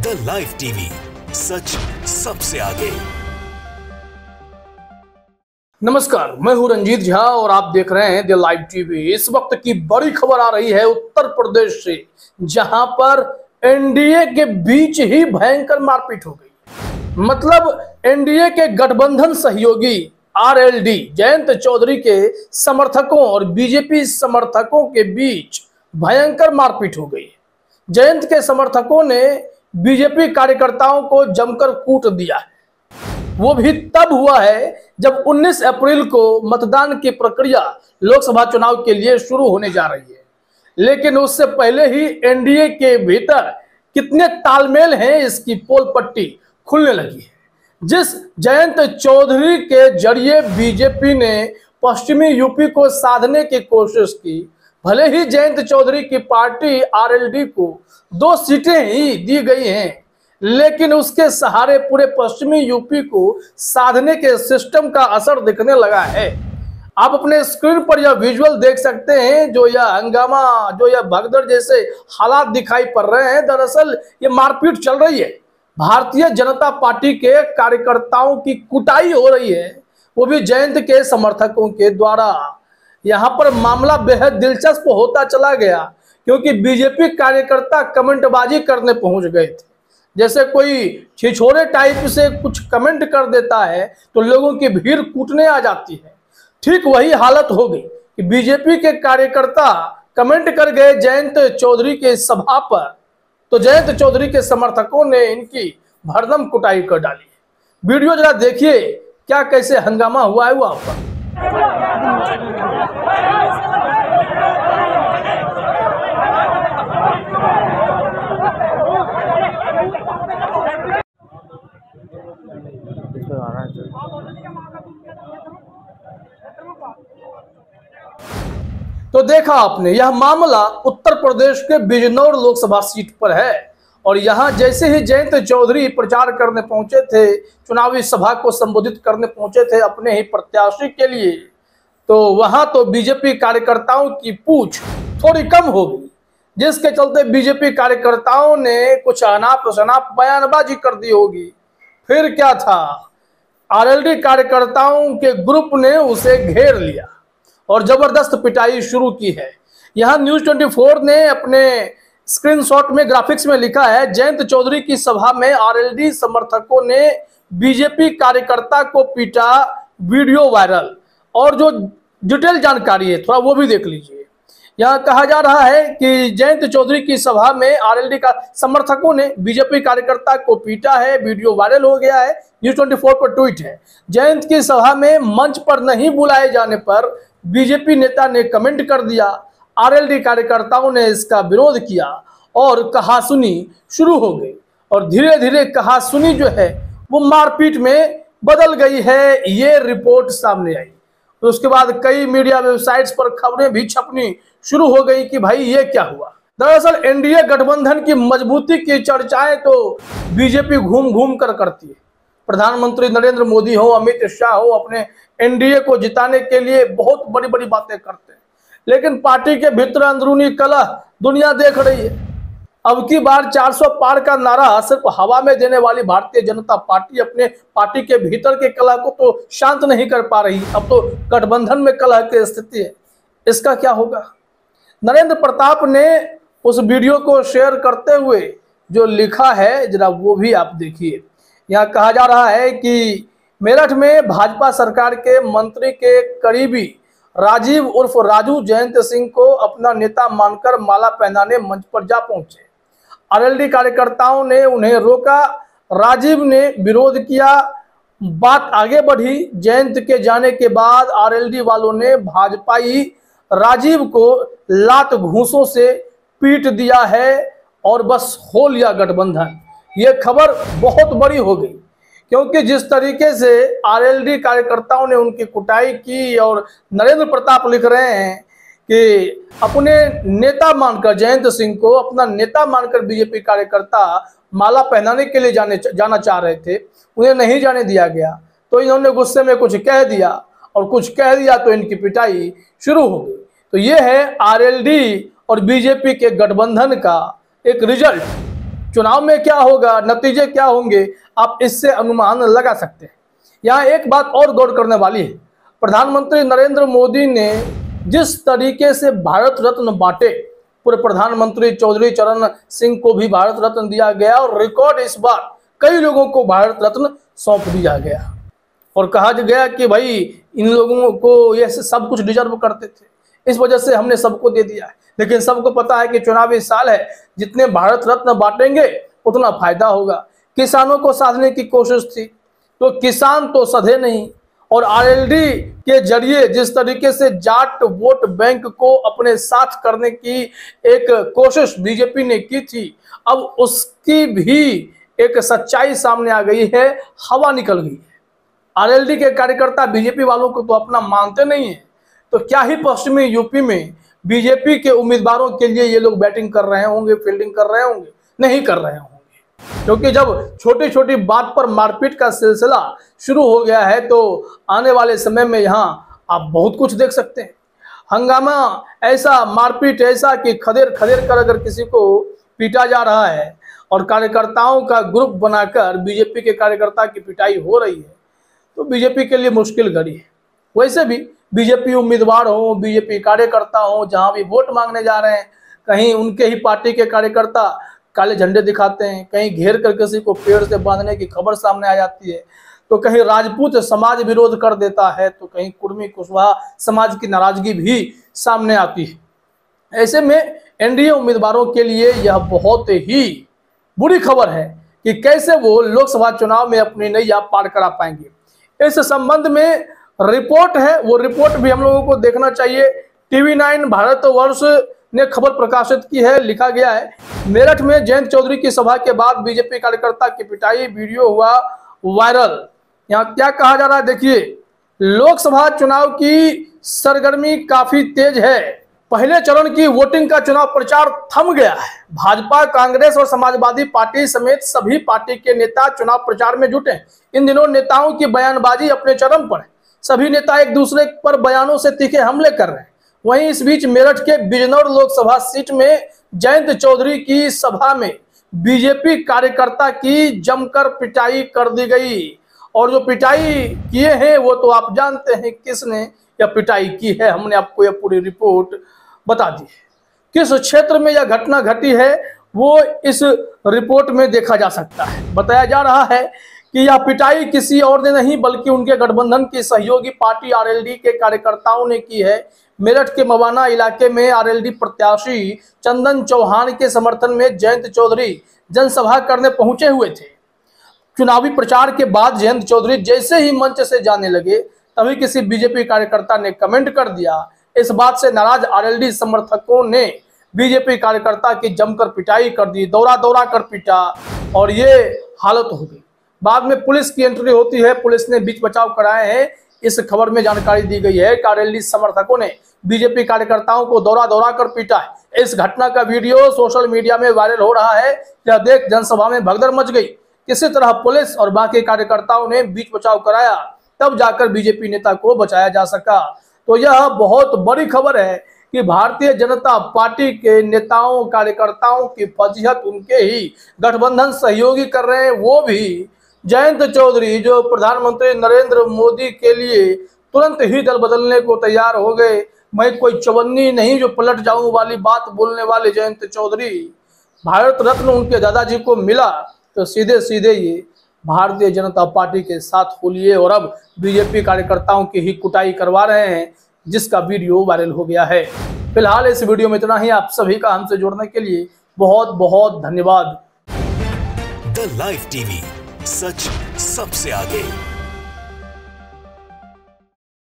The live TV, सच सबसे आगे। नमस्कार, मैं हूं रंजीत झा और आप देख रहे हैं द लाइव टीवी। इस वक्त की बड़ी खबर आ रही है उत्तर प्रदेश से, जहां पर एनडीए के बीच ही भयंकर मारपीट हो गई। मतलब एनडीए के गठबंधन सहयोगी आरएलडी जयंत चौधरी के समर्थकों और बीजेपी समर्थकों के बीच भयंकर मारपीट हो गई। जयंत के समर्थकों ने बीजेपी कार्यकर्ताओं को जमकर कूट दिया है। वो भी तब हुआ है जब 19 अप्रैल को मतदान की प्रक्रिया लोकसभा चुनाव के लिए शुरू होने जा रही है, लेकिन उससे पहले ही एनडीए के भीतर कितने तालमेल हैं इसकी पोल पट्टी खुलने लगी है। जिस जयंत चौधरी के जरिए बीजेपी ने पश्चिमी यूपी को साधने की कोशिश की, भले ही जयंत चौधरी की पार्टी आरएलडी को 2 सीटें ही दी गई हैं, लेकिन उसके सहारे पूरे पश्चिमी यूपी को साधने के सिस्टम का असर दिखने लगा है। आप अपने स्क्रीन पर यह विजुअल देख सकते हैं, जो यह हंगामा, जो यह भगदड़ जैसे हालात दिखाई पड़ रहे हैं। दरअसल ये मारपीट चल रही है, भारतीय जनता पार्टी के कार्यकर्ताओं की कुटाई हो रही है, वो भी जयंत के समर्थकों के द्वारा। यहाँ पर मामला बेहद दिलचस्प होता चला गया, क्योंकि बीजेपी कार्यकर्ता कमेंटबाजी करने पहुंच गए थे। जैसे कोई छिछोरे टाइप से कुछ कमेंट कर देता है तो लोगों की भीड़ कूटने आ जाती है। ठीक वही हालत हो गई कि बीजेपी के कार्यकर्ता कमेंट कर गए जयंत चौधरी के सभा पर, तो जयंत चौधरी के समर्थकों ने इनकी भरदम कुटाई कर डाली। वीडियो जरा देखिए क्या कैसे हंगामा हुआ है वहां पर। तो देखा आपने, यह मामला उत्तर प्रदेश के बिजनौर लोकसभा सीट पर है। और यहां जैसे ही जयंत चौधरी प्रचार करने पहुंचे थे, चुनावी सभा को संबोधित करने पहुंचे थे अपने ही प्रत्याशी के लिए, तो वहां तो बीजेपी कार्यकर्ताओं की पूछ थोड़ी कम हो गई, जिसके चलते बीजेपी कार्यकर्ताओं ने कुछ अनाप शनाप बयानबाजी कर दी होगी। फिर क्या था, आरएलडी कार्यकर्ताओं के ग्रुप ने उसे घेर लिया और जबरदस्त पिटाई शुरू की है। यहाँ न्यूज 24 ने अपने स्क्रीनशॉट में ग्राफिक्स में लिखा है, जयंत चौधरी की सभा में आरएलडी समर्थकों ने बीजेपी कार्यकर्ता को पीटा, वीडियो वायरल। और जो डिटेल जानकारी है थोड़ा वो भी देख लीजिए। यहाँ कहा जा रहा है कि जयंत चौधरी की सभा में आरएलडी का समर्थकों ने बीजेपी कार्यकर्ता को पीटा है, वीडियो वायरल हो गया है। न्यूज 24 पर ट्वीट है, जयंत की सभा में मंच पर नहीं बुलाए जाने पर बीजेपी नेता ने कमेंट कर दिया। आरएलडी कार्यकर्ताओं ने इसका विरोध किया और कहासुनी शुरू हो गई, और धीरे धीरे कहासुनी जो है वो मारपीट में बदल गई है। ये रिपोर्ट सामने आई, तो उसके बाद कई मीडिया वेबसाइट्स पर खबरें भी छपनी शुरू हो गई कि भाई ये क्या हुआ। दरअसल एनडीए गठबंधन की मजबूती की चर्चाएं तो बीजेपी घूम घूम कर करती है। प्रधानमंत्री नरेंद्र मोदी हो, अमित शाह हो, अपने एनडीए को जिताने के लिए बहुत बड़ी बड़ी बातें करते हैं, लेकिन पार्टी के भीतर अंदरूनी कलह दुनिया देख रही है। अब की बार 400 पार का नारा सिर्फ हवा में देने वाली भारतीय जनता पार्टी अपने पार्टी के भीतर के कलह को तो शांत नहीं कर पा रही। अब तो गठबंधन में कलह की स्थिति है, इसका क्या होगा। नरेंद्र प्रताप ने उस वीडियो को शेयर करते हुए जो लिखा है जरा वो भी आप देखिए। यहाँ कहा जा रहा है कि मेरठ में भाजपा सरकार के मंत्री के करीबी राजीव उर्फ राजू जयंत सिंह को अपना नेता मानकर माला पहनाने मंच पर जा पहुंचे। आरएलडी कार्यकर्ताओं ने उन्हें रोका, राजीव ने विरोध किया, बात आगे बढ़ी। जयंत के जाने के बाद आरएलडी वालों ने भाजपाई राजीव को लात घूंसों से पीट दिया है और बस हो लिया गठबंधन। ये खबर बहुत बड़ी हो गई, क्योंकि जिस तरीके से आरएलडी कार्यकर्ताओं ने उनकी कुटाई की, और नरेंद्र प्रताप लिख रहे हैं कि अपने नेता मानकर जयंत सिंह को अपना नेता मानकर बीजेपी कार्यकर्ता माला पहनाने के लिए जाना चाह रहे थे, उन्हें नहीं जाने दिया गया। तो इन्होंने गुस्से में कुछ कह दिया, और कुछ कह दिया तो इनकी पिटाई शुरू हो गई। तो ये है आरएलडी और बीजेपी के गठबंधन का एक रिजल्ट। चुनाव में क्या होगा, नतीजे क्या होंगे, आप इससे अनुमान लगा सकते हैं। यहाँ एक बात और गौर करने वाली है, प्रधानमंत्री नरेंद्र मोदी ने जिस तरीके से भारत रत्न बांटे, पूर्व प्रधानमंत्री चौधरी चरण सिंह को भी भारत रत्न दिया गया और रिकॉर्ड इस बार कई लोगों को भारत रत्न सौंप दिया गया और कहा गया कि भाई इन लोगों को ये सब कुछ डिजर्व करते थे, इस वजह से हमने सबको दे दिया है। लेकिन सबको पता है कि चुनावी साल है, जितने भारत रत्न बांटेंगे उतना फायदा होगा। किसानों को साधने की कोशिश थी तो किसान तो सधे नहीं, और आरएलडी के जरिए जिस तरीके से जाट वोट बैंक को अपने साथ करने की एक कोशिश बीजेपी ने की थी, अब उसकी भी एक सच्चाई सामने आ गई है, हवा निकल गई है। आरएलडी के कार्यकर्ता बीजेपी वालों को तो अपना मानते नहीं है, तो क्या ही पश्चिमी यूपी में बीजेपी के उम्मीदवारों के लिए ये लोग बैटिंग कर रहे होंगे, फील्डिंग कर रहे होंगे? नहीं कर रहे होंगे, क्योंकि जब छोटी छोटी बात पर मारपीट का सिलसिला शुरू हो गया है तो आने वाले समय में यहाँ आप बहुत कुछ देख सकते हैं। हंगामा ऐसा, मारपीट ऐसा कि खदेड़ खदेड़ कर अगर किसी को पीटा जा रहा है और कार्यकर्ताओं का ग्रुप बनाकर बीजेपी के कार्यकर्ता की पिटाई हो रही है, तो बीजेपी के लिए मुश्किल घड़ी है। वैसे भी बीजेपी उम्मीदवार हो, बीजेपी कार्यकर्ता हो, जहां भी वोट मांगने जा रहे हैं, कहीं उनके ही पार्टी के कार्यकर्ता काले झंडे दिखाते हैं, कहीं घेर कर किसी को पेड़ से बांधने की खबर सामने आ जाती है, तो कहीं राजपूत समाज विरोध कर देता है, तो कहीं कुर्मी कुशवाहा समाज की नाराजगी भी सामने आती है। ऐसे में एनडीए उम्मीदवारों के लिए यह बहुत ही बुरी खबर है कि कैसे वो लोकसभा चुनाव में अपनी नैया पार करा पाएंगे। इस संबंध में रिपोर्ट है, वो रिपोर्ट भी हम लोगों को देखना चाहिए। TV9 भारतवर्ष ने खबर प्रकाशित की है, लिखा गया है, मेरठ में जयंत चौधरी की सभा के बाद बीजेपी कार्यकर्ता की पिटाई, वीडियो हुआ वायरल। यहाँ क्या कहा जा रहा है, देखिए, लोकसभा चुनाव की सरगर्मी काफी तेज है। पहले चरण की वोटिंग का चुनाव प्रचार थम गया है। भाजपा, कांग्रेस और समाजवादी पार्टी समेत सभी पार्टी के नेता चुनाव प्रचार में जुटे हैं। इन दिनों नेताओं की बयानबाजी अपने चरम पर है। सभी नेता एक दूसरे पर बयानों से तीखे हमले कर रहे हैं। वहीं इस बीच मेरठ के बिजनौर लोकसभा सीट में जयंत चौधरी की सभा में बीजेपी कार्यकर्ता की जमकर पिटाई कर दी गई, और जो पिटाई किए हैं वो तो आप जानते हैं किसने यह पिटाई की है। हमने आपको यह पूरी रिपोर्ट बता दी। किस क्षेत्र में यह घटना घटी है वो इस रिपोर्ट में देखा जा सकता है। बताया जा रहा है कि यह पिटाई किसी और ने नहीं बल्कि उनके गठबंधन की सहयोगी पार्टी आरएलडी के कार्यकर्ताओं ने की है। मेरठ के मवाना इलाके में आरएलडी प्रत्याशी चंदन चौहान के समर्थन में जयंत चौधरी जनसभा करने पहुंचे हुए थे। चुनावी प्रचार के बाद जयंत चौधरी जैसे ही मंच से जाने लगे, तभी किसी बीजेपी कार्यकर्ता ने कमेंट कर दिया। इस बात से नाराज आरएलडी समर्थकों ने बीजेपी कार्यकर्ता की जमकर पिटाई कर दी, दौरा दौरा कर पीटा, और ये हालत हो गई। बाद में पुलिस की एंट्री होती है, पुलिस ने बीच बचाव कराए हैं। इस खबर में जानकारी दी गई है कि आरएलडी समर्थकों ने बीजेपी कार्यकर्ताओं को दौरा दौरा कर पीटा है। इस घटना का वीडियो सोशल मीडिया में वायरल हो रहा है। यह देख जनसभा में भगदड़ मच गई। किसी तरह पुलिस और बाकी कार्यकर्ताओं ने बीच बचाव कराया, तब जाकर बीजेपी नेता को बचाया जा सका। तो यह बहुत बड़ी खबर है कि भारतीय जनता पार्टी के नेताओं कार्यकर्ताओं की फजीहत उनके ही गठबंधन सहयोगी कर रहे हैं। वो भी जयंत चौधरी जो प्रधानमंत्री नरेंद्र मोदी के लिए तुरंत ही दल बदलने को तैयार हो गए। मैं कोई चवन्नी नहीं जो पलट जाऊं वाली बात बोलने वाले जयंत चौधरी, भारत रत्न उनके दादाजी को मिला तो सीधे सीधे ये भारतीय जनता पार्टी के साथ हो लिए और अब बीजेपी कार्यकर्ताओं की ही कुटाई करवा रहे हैं, जिसका वीडियो वायरल हो गया है। फिलहाल इस वीडियो में इतना ही। आप सभी का हमसे जुड़ने के लिए बहुत बहुत धन्यवाद। द लाइव टीवी, सच सबसे आगे।